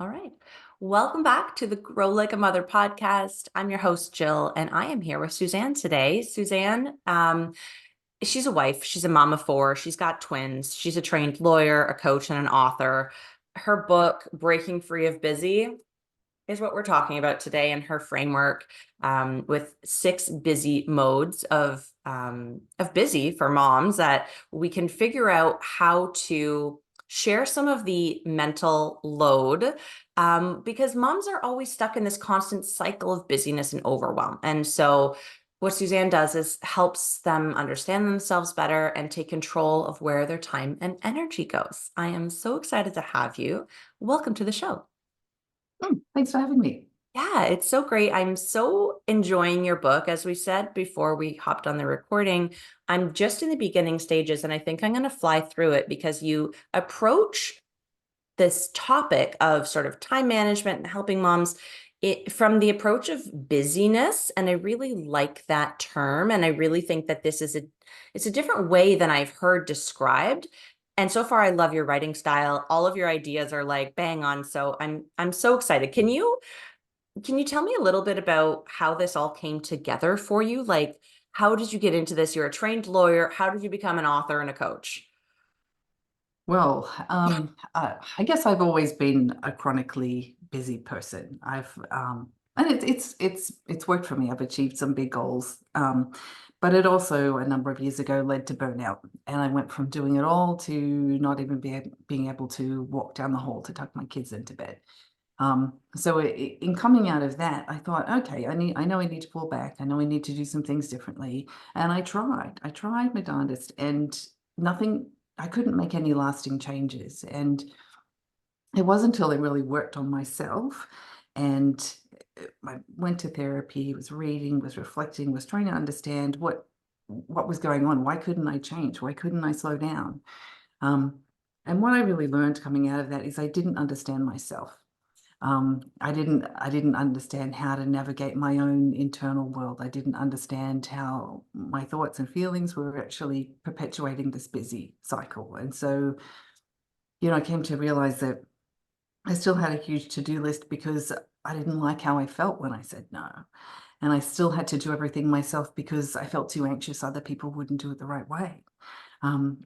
All right. Welcome back to the Grow Like a Mother podcast. I'm your host, Jill, and I am here with Susanne today. Susanne, she's a wife. She's a mom of four. She's got twins. She's a trained lawyer, a coach, and an author. Her book, Breaking Free of Busy, is what we're talking about today, and her framework with 6 busy modes of busy for moms that we can figure out how to share some of the mental load, because moms are always stuck in this constant cycle of busyness and overwhelm. And so what Susanne does is helps them understand themselves better and take control of where their time and energy goes. I am so excited to have you. Welcome to the show. Thanks for having me. Yeah, it's so great. I'm so enjoying your book. As we said before we hopped on the recording, I'm just in the beginning stages, and I think I'm going to fly through it because you approach this topic of sort of time management and helping moms from the approach of busyness. And I really like that term. And I really think that it's a different way than I've heard described. And so far, I love your writing style. All of your ideas are like bang on. So I'm so excited. Can you tell me a little bit about how this all came together for you? Like, how did you get into this? You're a trained lawyer. How did you become an author and a coach? Well, I guess I've always been a chronically busy person. And it's worked for me. I've achieved some big goals, but it also a number of years ago led to burnout, and I went from doing it all to not even being able to walk down the hall to tuck my kids into bed. So in coming out of that, I thought, okay, I know I need to pull back. I know I need to do some things differently. And I tried my darndest, and nothing, I couldn't make any lasting changes. And it wasn't until I really worked on myself and I went to therapy, was reading, was reflecting, was trying to understand what was going on. Why couldn't I change? Why couldn't I slow down? Um, and what I really learned coming out of that is I didn't understand myself. I didn't understand how to navigate my own internal world. I didn't understand how my thoughts and feelings were actually perpetuating this busy cycle. And so, I came to realize that I still had a huge to-do list because I didn't like how I felt when I said no. And I still had to do everything myself because I felt too anxious other people wouldn't do it the right way. And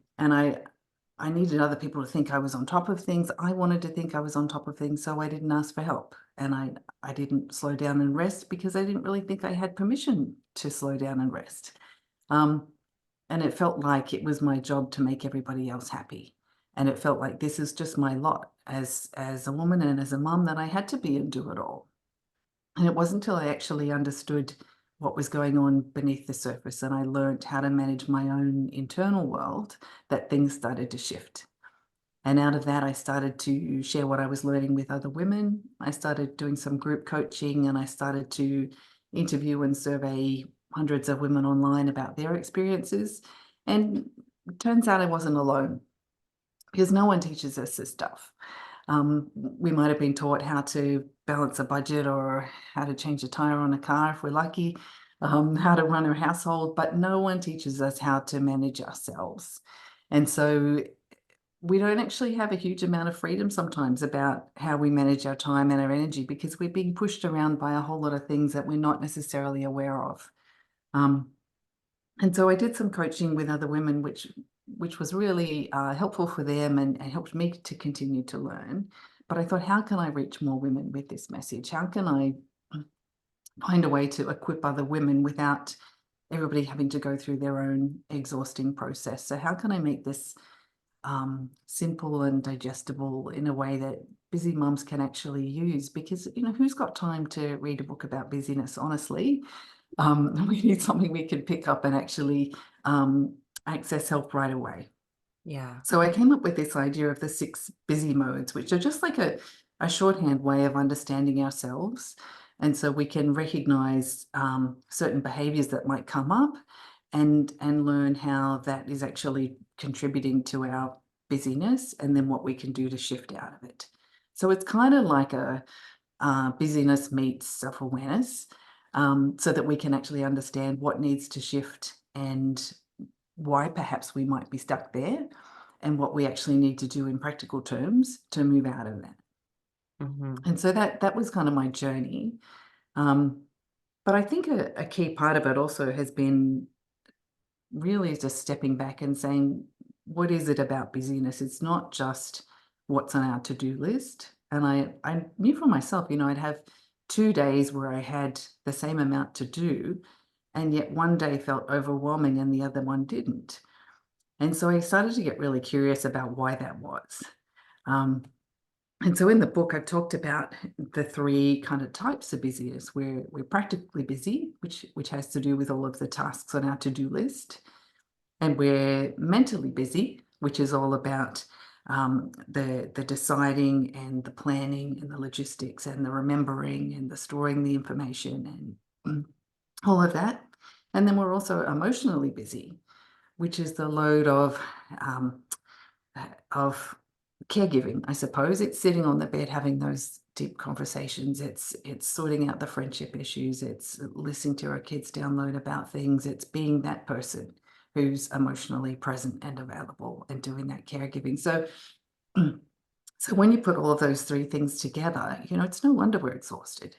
I needed other people to think I was on top of things. I wanted to think I was on top of things, so I didn't ask for help. And I didn't slow down and rest because I didn't really think I had permission to slow down and rest. Um, and it felt like it was my job to make everybody else happy. And it felt like this is just my lot as a woman and as a mum that I had to be and do it all. And it wasn't until I actually understood what was going on beneath the surface and I learned how to manage my own internal world that things started to shift. And out of that, I started to share what I was learning with other women. I started doing some group coaching and I started to interview and survey hundreds of women online about their experiences. And it turns out I wasn't alone because no one teaches us this stuff. We might have been taught how to balance a budget or how to change a tire on a car if we're lucky, how to run a household, but no one teaches us how to manage ourselves. And so we don't actually have a huge amount of freedom sometimes about how we manage our time and our energy because we're being pushed around by a whole lot of things that we're not necessarily aware of. Um, and so I did some coaching with other women, which was really helpful for them and helped me to continue to learn. But I thought, how can I reach more women with this message? How can I find a way to equip other women without everybody having to go through their own exhausting process? So how can I make this simple and digestible in a way that busy mums can actually use? Because, who's got time to read a book about busyness, honestly? We need something we can pick up and actually access help right away. Yeah. So I came up with this idea of the 6 busy modes, which are just like a shorthand way of understanding ourselves. And so we can recognize certain behaviors that might come up and learn how that is actually contributing to our busyness and then what we can do to shift out of it. So it's kind of like a busyness meets self-awareness, so that we can actually understand what needs to shift and why perhaps we might be stuck there and what we actually need to do in practical terms to move out of that. Mm-hmm. And so that was kind of my journey. Um, but I think a key part of it also has been really just stepping back and saying, what is it about busyness? It's not just what's on our to-do list. And I knew for myself, I'd have 2 days where I had the same amount to do, and yet one day felt overwhelming and the other one didn't. And so I started to get really curious about why that was. Um, and so in the book, I talked about the three kind of types of busyness. We're practically busy, which has to do with all of the tasks on our to-do list. And we're mentally busy, which is all about the deciding and the planning and the logistics and the remembering and the storing the information and all of that. And then we're also emotionally busy, which is the load um, of caregiving, I suppose. It's sitting on the bed having those deep conversations. It's sorting out the friendship issues. It's listening to our kids download about things. It's being that person who's emotionally present and available and doing that caregiving. So, so when you put all of those three things together, it's no wonder we're exhausted.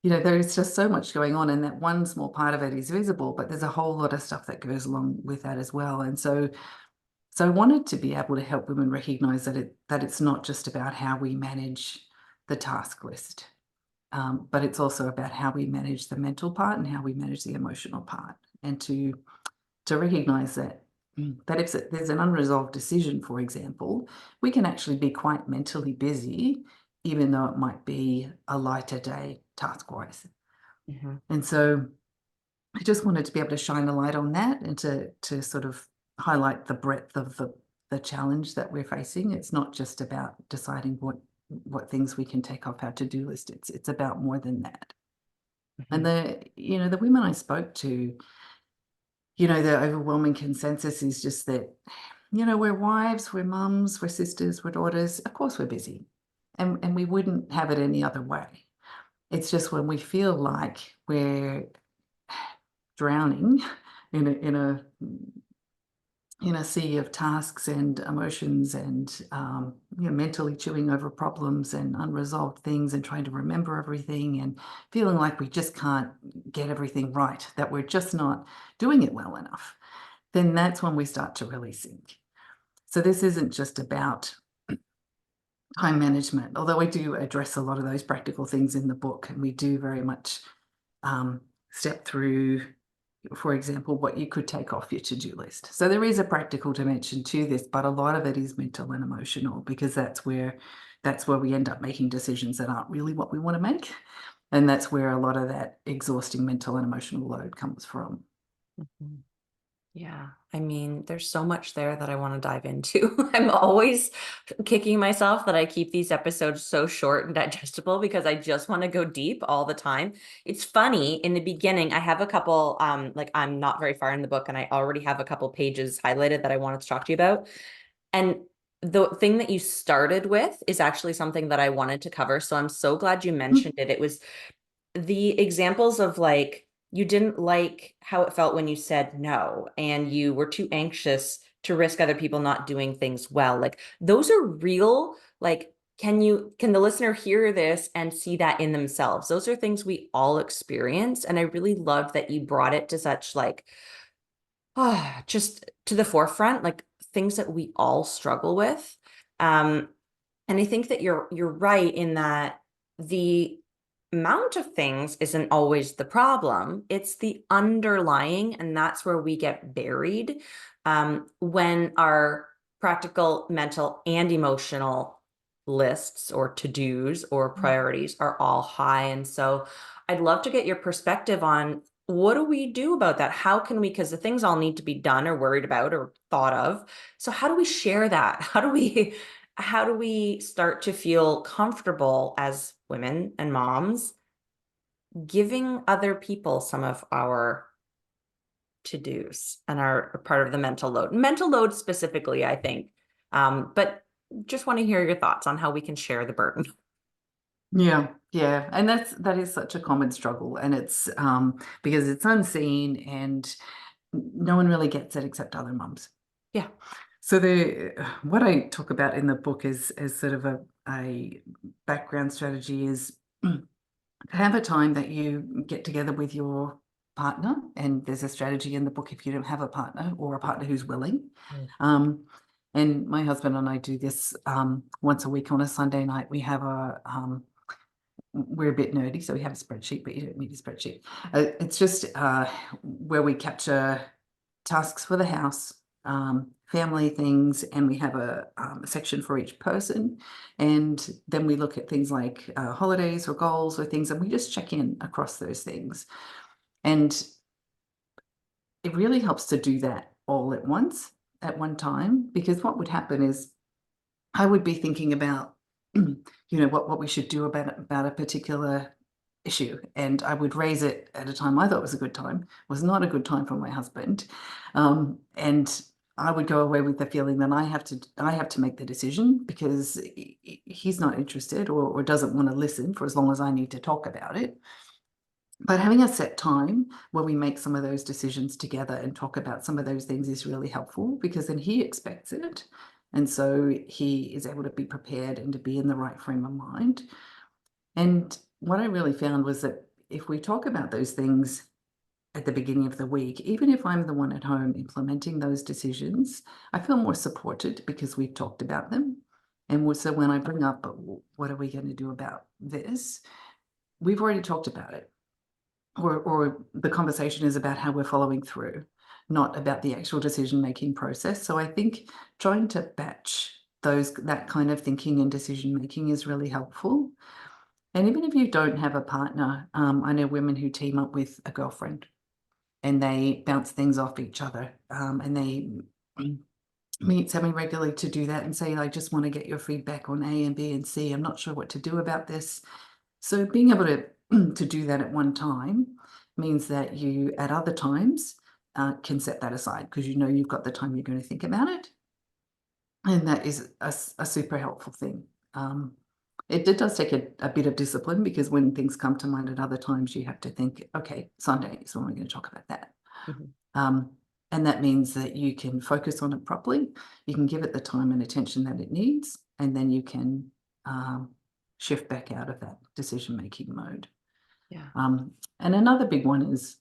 There's just so much going on, and that one small part of it is visible, but there's a whole lot of stuff that goes along with that as well. And so I wanted to be able to help women recognize that it's not just about how we manage the task list, but it's also about how we manage the mental part and how we manage the emotional part, and to recognize that if there's an unresolved decision, for example, we can actually be quite mentally busy, even though it might be a lighter day task-wise. Mm-hmm. And so I just wanted to be able to shine a light on that and to sort of highlight the breadth of the challenge that we're facing. It's not just about deciding what things we can take off our to-do list. It's about more than that. And the women I spoke to, the overwhelming consensus is just that, we're wives, we're mums, we're sisters, we're daughters. Of course we're busy. And we wouldn't have it any other way. It's just when we feel like we're drowning in a sea of tasks and emotions and mentally chewing over problems and unresolved things and trying to remember everything and feeling like we just can't get everything right, that we're just not doing it well enough, then that's when we start to really sink. So this isn't just about time management, although we do address a lot of those practical things in the book, and we do very much step through, for example, what you could take off your to-do list. So there is a practical dimension to this, but a lot of it is mental and emotional, because that's where we end up making decisions that aren't really what we want to make. And that's where a lot of that exhausting mental and emotional load comes from. Mm-hmm. Yeah, I mean, there's so much there that I want to dive into. I'm always kicking myself that I keep these episodes so short and digestible because I just want to go deep all the time. It's funny, in the beginning, I have a couple, like I'm not very far in the book and I already have a couple pages highlighted that I wanted to talk to you about. And the thing that you started with is actually something that I wanted to cover. So I'm so glad you mentioned it. It was the examples of like you didn't like how it felt when you said no and you were too anxious to risk other people not doing things well. Like those are real, like can the listener hear this and see that in themselves? Those are things we all experience, and I really loved that you brought it to such like just to the forefront, like things that we all struggle with. um and I think that you're right in that the amount of things isn't always the problem. It's the underlying, and that's where we get buried when our practical, mental, and emotional lists or to-dos or priorities are all high. And so I'd love to get your perspective on what do we do about that? How can we, because the things all need to be done or worried about or thought of. So how do we share that? How do we start to feel comfortable as women and moms giving other people some of our to-dos and our part of the mental load specifically, I think. But just want to hear your thoughts on how we can share the burden. Yeah. And that is such a common struggle. And it's because it's unseen and no one really gets it except other mums. Yeah. So what I talk about in the book is as sort of a background strategy is have a time that you get together with your partner, and there's a strategy in the book if you don't have a partner or a partner who's willing. Mm. Um, and my husband and I do this once a week on a Sunday night. We have we're a bit nerdy, so we have a spreadsheet, but you don't need a spreadsheet. It's just where we capture tasks for the house, family things, and we have a section for each person. And then we look at things like holidays or goals or things, and we just check in across those things. And it really helps to do that all at once, at one time, because what would happen is I would be thinking about, what we should do about a particular issue, and I would raise it at a time I thought was a good time, was not a good time for my husband, and I would go away with the feeling that I have to make the decision because he's not interested or doesn't want to listen for as long as I need to talk about it. But having a set time where we make some of those decisions together and talk about some of those things is really helpful because then he expects it. And so he is able to be prepared and to be in the right frame of mind. And what I really found was that if we talk about those things at the beginning of the week, even if I'm the one at home implementing those decisions, I feel more supported because we've talked about them. And so when I bring up, what are we going to do about this? We've already talked about it. Or the conversation is about how we're following through, not about the actual decision-making process. So I think trying to batch that kind of thinking and decision-making is really helpful. And even if you don't have a partner, I know women who team up with a girlfriend and they bounce things off each other, and they meet semi-regularly to do that and say, I just want to get your feedback on A and B and C. I'm not sure what to do about this. So being able to to do that at one time means that you, at other times, can set that aside because you know you've got the time you're going to think about it. And that is a super helpful thing. It does take a bit of discipline because when things come to mind at other times, you have to think, okay, Sunday is when we're going to talk about that. Mhm. Um, and that means that you can focus on it properly. You can give it the time and attention that it needs, and then you can shift back out of that decision-making mode. Yeah. And another big one is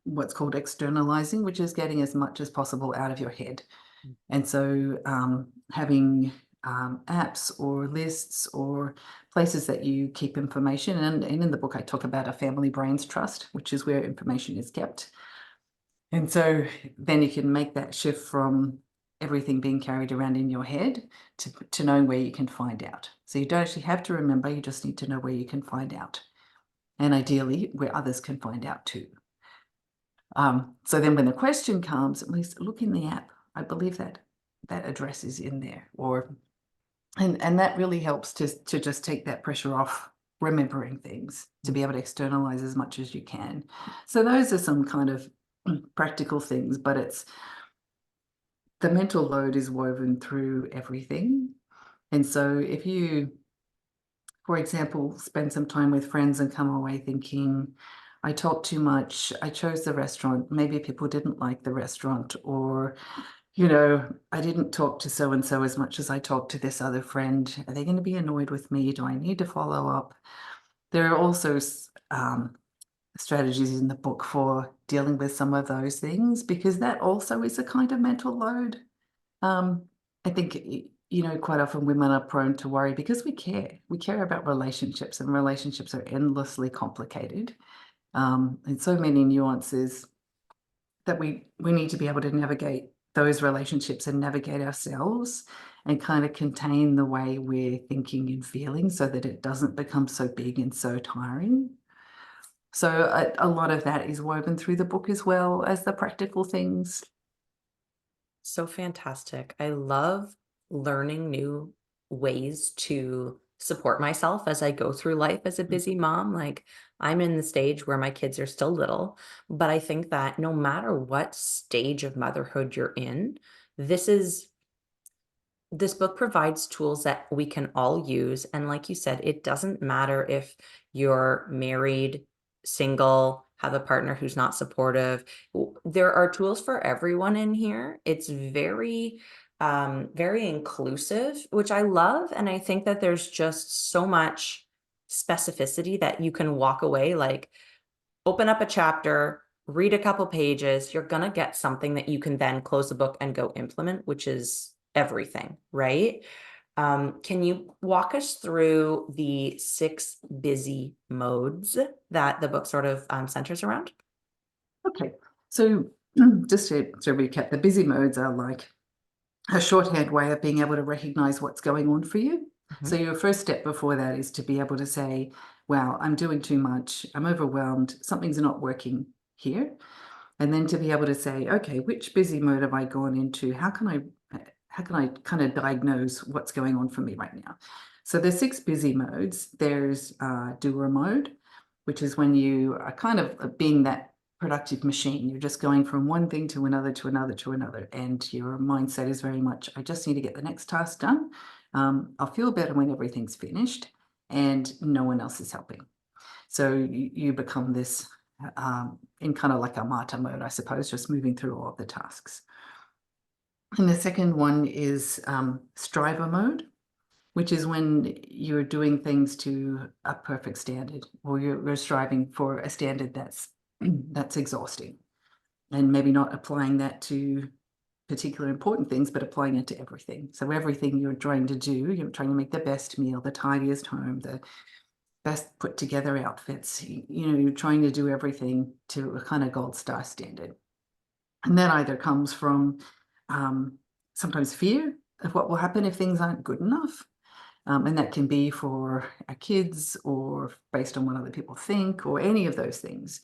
what's called externalizing, which is getting as much as possible out of your head. Mm. And so having apps or lists or places that you keep information. And in the book, I talk about a family brains trust, which is where information is kept. And so then you can make that shift from everything being carried around in your head to knowing where you can find out. So you don't actually have to remember, you just need to know where you can find out. And ideally, where others can find out too. So then when the question comes, at least look in the app. I believe that that address is in there, and that really helps to just take that pressure off remembering things, to be able to externalize as much as you can. So those are some kind of practical things, but it's the mental load is woven through everything. And so if you, for example, spend some time with friends and come away thinking, I talked too much, I chose the restaurant, maybe people didn't like the restaurant, or, I didn't talk to so and so as much as I talked to this other friend. Are they going to be annoyed with me? Do I need to follow up? There are also strategies in the book for dealing with some of those things because that also is a kind of mental load. Um, I think, quite often women are prone to worry because we care. We care about relationships, and relationships are endlessly complicated. And so many nuances that we need to be able to navigate those relationships and navigate ourselves and kind of contain the way we're thinking and feeling so that it doesn't become so big and so tiring. So a lot of that is woven through the book as well as the practical things. So fantastic. I love learning new ways to support myself as I go through life as a busy mom. Like I'm in the stage where my kids are still little, but I think that no matter what stage of motherhood you're in, this is this book provides tools that we can all use. And like you said, it doesn't matter if you're married, single, have a partner who's not supportive. There are tools for everyone in here. It's very inclusive, which I love. And I think that there's just so much specificity that you can walk away, like open up a chapter, read a couple pages, you're going to get something that you can then close the book and go implement, which is everything, right? Can you walk us through the 6 busy modes that the book sort of centers around? Okay, so just to recap, the busy modes are like a shorthand way of being able to recognize what's going on for you. So Mhm. your first step before that is to be able to say, wow, I'm doing too much, I'm overwhelmed, something's not working here. And then to be able to say, okay, which busy mode have I gone into? How can I kind of diagnose what's going on for me right now? So there's 6 busy modes. There's doer mode, which is when you are kind of being that productive machine. You're just going from one thing to another, to another, to another. And your mindset is very much, I just need to get the next task done. I'll feel better when everything's finished and no one else is helping. So you become this in kind of like a martyr mode, I suppose, just moving through all of the tasks. And the second one is striver mode, which is when you're doing things to a perfect standard, or you're striving for a standard that's exhausting, and maybe not applying that to particular important things, but applying it to everything. So everything you're trying to do, you're trying to make the best meal, the tidiest home, the best put together outfits. You're trying to do everything to a kind of gold star standard. And that either comes from sometimes fear of what will happen if things aren't good enough. And that can be for our kids or based on what other people think or any of those things.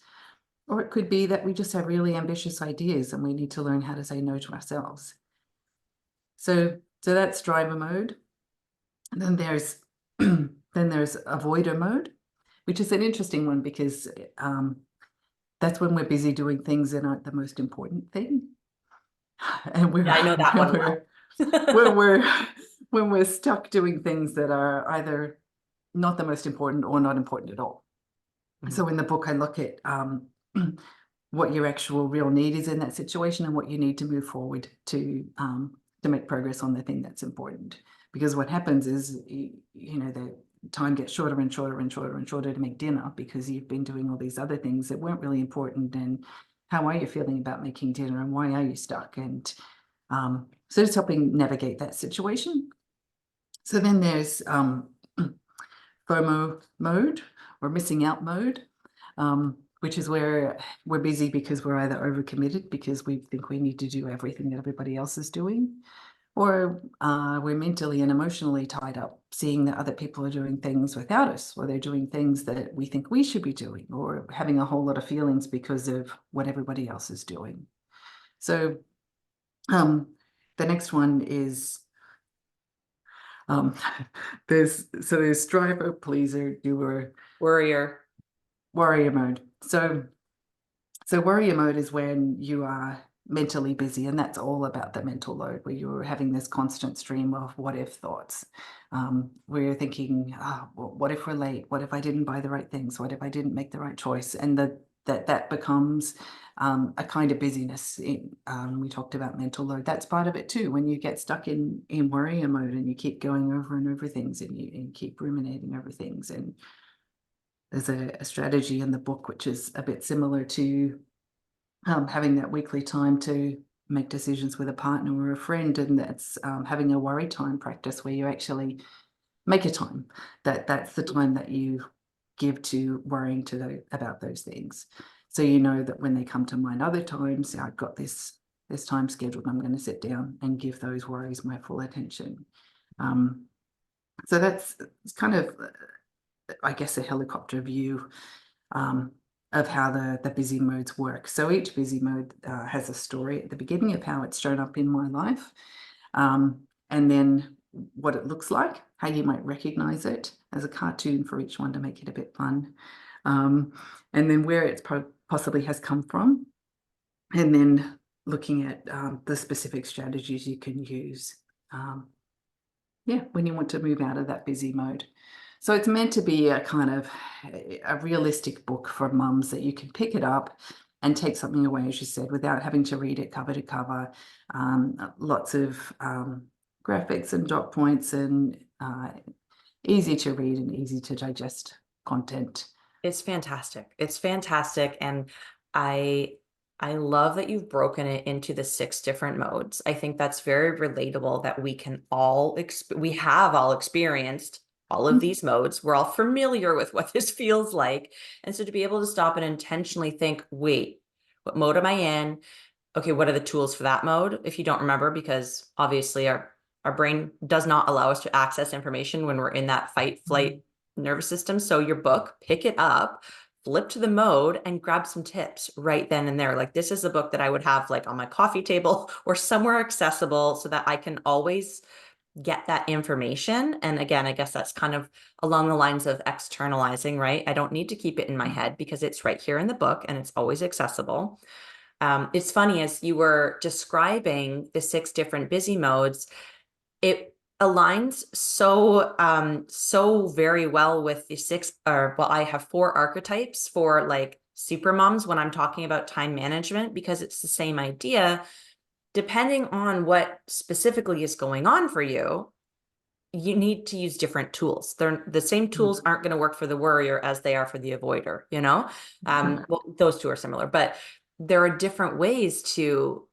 Or it could be that we just have really ambitious ideas and we need to learn how to say no to ourselves. So that's driver mode. And then there's avoider mode, which is an interesting one because that's when we're busy doing things that aren't the most important thing. And Yeah, I know that one when well. we're when we're stuck doing things that are either not the most important or not important at all. Mhm. So in the book, I look at what your actual real need is in that situation and what you need to move forward to make progress on the thing that's important. Because what happens is, the time gets shorter and shorter and shorter and shorter to make dinner because you've been doing all these other things that weren't really important. And how are you feeling about making dinner and why are you stuck? And so just helping navigate that situation. So then there's FOMO mode or missing out mode, which is where we're busy because we're either overcommitted because we think we need to do everything that everybody else is doing, or we're mentally and emotionally tied up seeing that other people are doing things without us, or they're doing things that we think we should be doing, or having a whole lot of feelings because of what everybody else is doing. So the next one is um, there's striver, pleaser, doer, Worrier. warrior mode. So warrior mode is when you are mentally busy, and that's all about the mental load, where you're having this constant stream of what if thoughts. Where you're thinking, well, what if we're late? What if I didn't buy the right things? What if I didn't make the right choice? And that becomes a kind of busyness. We talked about mental load. That's part of it too. When you get stuck in warrior mode and you keep going over and over things and you keep ruminating over things. And there's a strategy in the book which is a bit similar to having that weekly time to make decisions with a partner or a friend, and that's having a worry time practice where you actually make a time that's the time that you give to worrying about those things. So you know that when they come to mind other times, I've got this time scheduled, I'm going to sit down and give those worries my full attention. So it's kind of, I guess, a helicopter view of how the busy modes work. So each busy mode has a story at the beginning of how it's shown up in my life, and then what it looks like, how you might recognize it as a cartoon for each one to make it a bit fun, and then where it possibly has come from, and then looking at the specific strategies you can use. Yeah, when you want to move out of that busy mode. So it's meant to be a kind of a realistic book for mums that you can pick it up and take something away, as you said, without having to read it cover to cover. Lots of graphics and dot points and easy to read and easy to digest content. It's fantastic. It's fantastic. And I I love that you've broken it into the six different modes. I think that's very relatable that we can all we have all experienced all of these modes. We're all familiar with what this feels like. And so to be able to stop and intentionally think, wait, what mode am I in? Okay, what are the tools for that mode? If you don't remember, because obviously our brain does not allow us to access information when we're in that fight flight nervous system. So your book, pick it up, flip to the mode and grab some tips right then and there. Like this is a book that I would have like on my coffee table or somewhere accessible so that I can always get that information. And again, I guess that's kind of along the lines of externalizing, right? I don't need to keep it in my head because it's right here in the book and it's always accessible. It's funny as you were describing the six different busy modes, it aligns so very well with the six, or well, I have four archetypes for like super moms when I'm talking about time management, because it's the same idea. Depending on what specifically is going on for you, you need to use different tools. They're the same tools aren't going to work for the worrier as they are for the avoider, you know? Well, those two are similar, but there are different ways to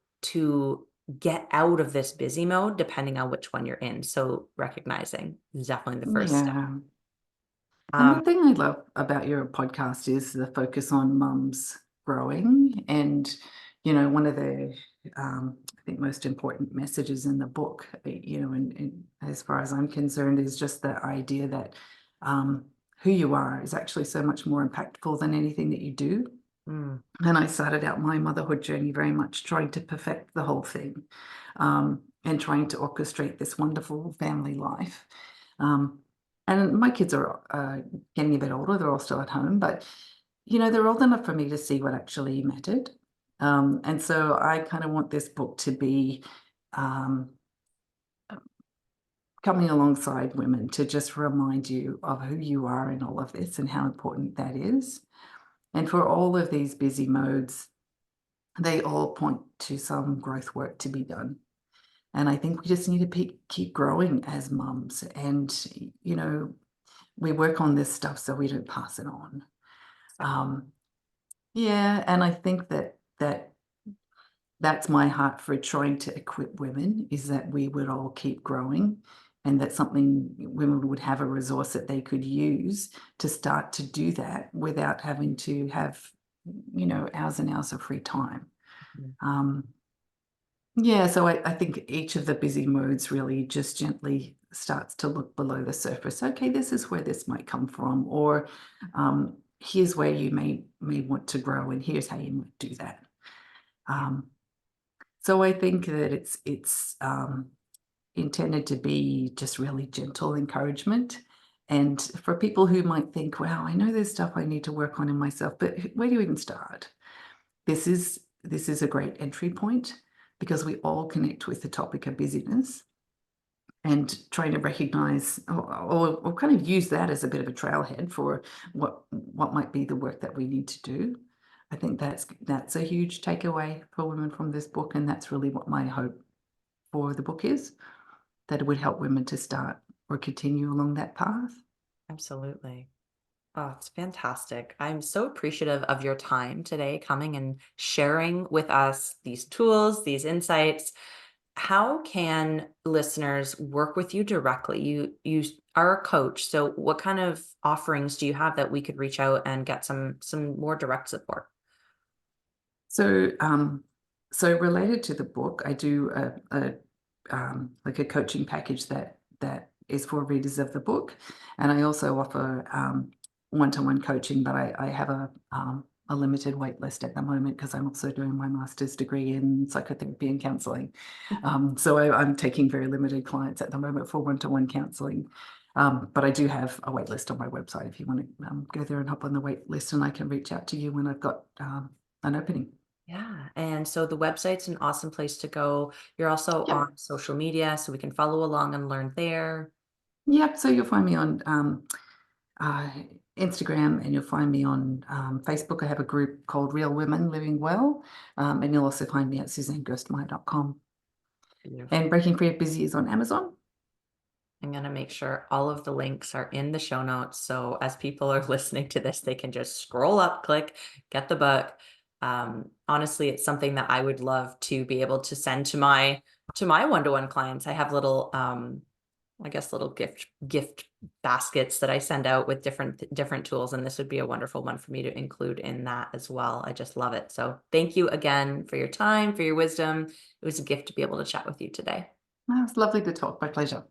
get out of this busy mode depending on which one you're in. So recognizing is definitely the first step. Yeah. And Um, one thing I love about your podcast is the focus on mums growing. And, one of the, I think, most important messages in the book, and as far as I'm concerned, is just the idea that who you are is actually so much more impactful than anything that you do. mm, And I started out my motherhood journey very much trying to perfect the whole thing, and trying to orchestrate this wonderful family life. Um, and my kids are getting a bit older, they're all still at home, but they're old enough for me to see what actually mattered. And so I kind of want this book to be um, coming alongside women to just remind you of who you are in all of this and how important that is. And for all of these busy modes, they all point to some growth work to be done. And I think we just need to keep growing as mums. And, we work on this stuff so we don't pass it on. Um, yeah, and I think that's my heart for trying to equip women, is that we would all keep growing, and that something women would have a resource that they could use to start to do that without having to have, hours and hours of free time. mhm. Um, yeah, so I think each of the busy modes really just gently starts to look below the surface. Okay, this is where this might come from, or here's where you may want to grow, and here's how you might do that. Um, so I think that it's intended to be just really gentle encouragement. And for people who might think, wow, I know there's stuff I need to work on in myself, but where do you even start? This is a great entry point, because we all connect with the topic of busyness, and trying to recognize, or kind of use that as a bit of a trailhead for what might be the work that we need to do. I think that's a huge takeaway for women from this book, and that's really what my hope for the book is, that it would help women to start or continue along that path. Absolutely. Oh, it's fantastic. I'm so appreciative of your time today, coming and sharing with us these tools, these insights. How can listeners work with you directly? You are a coach, so what kind of offerings do you have that we could reach out and get some more direct support? So, so related to the book, I do like a coaching package that is for readers of the book, and I also offer one-to-one coaching. But I have a limited wait list at the moment, because I'm also doing my master's degree in psychotherapy and counselling. So I'm taking very limited clients at the moment for one-to-one counselling. But I do have a wait list on my website if you want to go there and hop on the wait list, and I can reach out to you when I've got an opening. Yeah. And so the website's an awesome place to go. You're also Yep. on social media, so we can follow along and learn there. Yep. So you'll find me on uh, Instagram, and you'll find me on Facebook. I have a group called Real Women Living Well, and you'll also find me at SusanneGerstmyer.com. And Beautiful. Breaking Free of Busy is on Amazon. I'm going to make sure all of the links are in the show notes. So as people are listening to this, they can just scroll up, click, get the book. Honestly, it's something that I would love to be able to send to my one-to-one clients. I have little I guess little gift baskets that I send out with different tools, and this would be a wonderful one for me to include in that as well. I just love it. So thank you again for your time, for your wisdom. It was a gift to be able to chat with you today. Oh, it's lovely to talk. My pleasure.